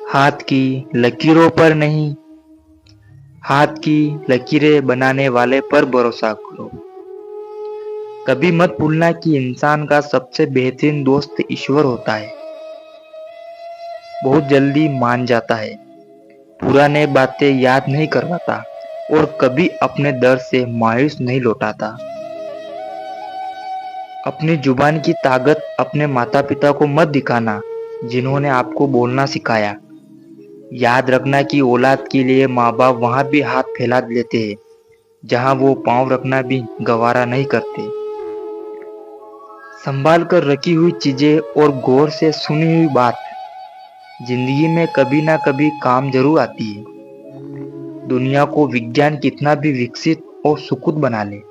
हाथ की लकीरों पर नहीं, हाथ की लकीरें बनाने वाले पर भरोसा करो। कभी मत भूलना कि इंसान का सबसे बेहतरीन दोस्त ईश्वर होता है। बहुत जल्दी मान जाता है, पुराने बातें याद नहीं करवाता और कभी अपने दर्द से मायूस नहीं लौटाता। अपनी जुबान की ताकत अपने माता पिता को मत दिखाना, जिन्होंने आपको बोलना सिखाया। याद रखना कि औलाद के लिए माँ बाप वहाँ भी हाथ फैला लेते हैं जहाँ वो पाँव रखना भी गवारा नहीं करते। संभाल कर रखी हुई चीजें और गौर से सुनी हुई बात जिंदगी में कभी ना कभी काम जरूर आती है। दुनिया को विज्ञान कितना भी विकसित और सुखद बना ले,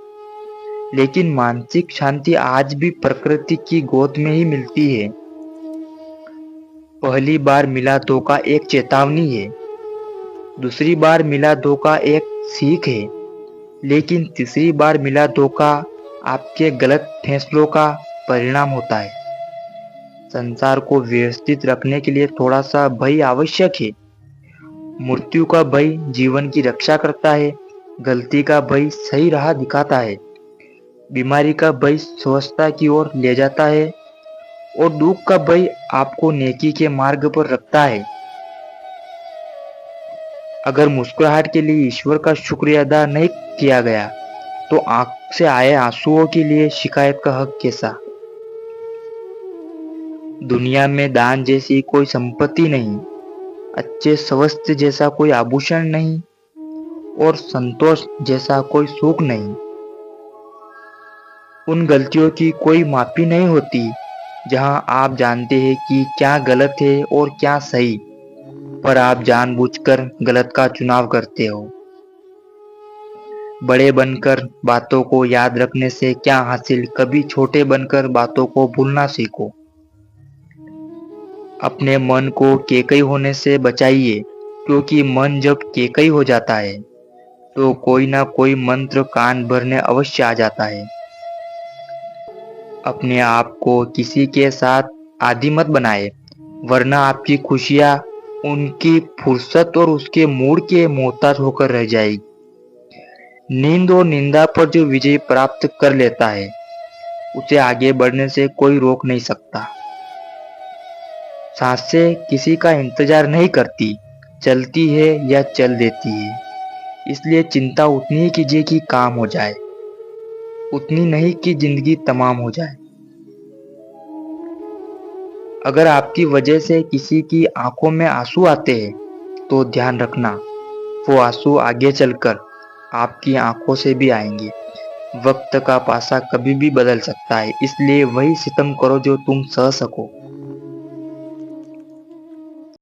लेकिन मानसिक शांति आज भी प्रकृति की गोद में ही मिलती है। पहली बार मिला धोखा एक चेतावनी है, दूसरी बार मिला धोखा एक सीख है, लेकिन तीसरी बार मिला धोखा आपके गलत फैसलों का परिणाम होता है। संसार को व्यवस्थित रखने के लिए थोड़ा सा भय आवश्यक है। मृत्यु का भय जीवन की रक्षा करता है, गलती का भय सही राह दिखाता है, बीमारी का भय स्वस्थता की ओर ले जाता है और दुख का भय आपको नेकी के मार्ग पर रखता है। अगर मुस्कुराहट के लिए ईश्वर का शुक्रिया अदा नहीं किया गया तो आंख से आए आंसुओं के लिए शिकायत का हक कैसा। दुनिया में दान जैसी कोई संपत्ति नहीं, अच्छे स्वास्थ्य जैसा कोई आभूषण नहीं और संतोष जैसा कोई सुख नहीं। उन गलतियों की कोई माफी नहीं होती जहां आप जानते हैं कि क्या गलत है और क्या सही, पर आप जानबूझकर गलत का चुनाव करते हो। बड़े बनकर बातों को याद रखने से क्या हासिल, कभी छोटे बनकर बातों को भूलना सीखो। अपने मन को केकई होने से बचाइए, क्योंकि मन जब केकई हो जाता है तो कोई ना कोई मंत्र कान भरने अवश्य आ जाता है। अपने आप को किसी के साथ आदी मत बनाए, वरना आपकी खुशियां उनकी फुर्सत और उसके मूड के मोहताज होकर रह जाएगी। नींद और निंदा पर जो विजय प्राप्त कर लेता है उसे आगे बढ़ने से कोई रोक नहीं सकता। सांसें किसी का इंतजार नहीं करती, चलती है या चल देती है। इसलिए चिंता उतनी ही कीजिए कि काम हो जाए, उतनी नहीं कि जिंदगी तमाम हो जाए। अगर आपकी वजह से किसी की आंखों में आंसू आते हैं तो ध्यान रखना, वो आंसू आगे चलकर आपकी आंखों से भी आएंगे। वक्त का पासा कभी भी बदल सकता है, इसलिए वही सितम करो जो तुम सह सको।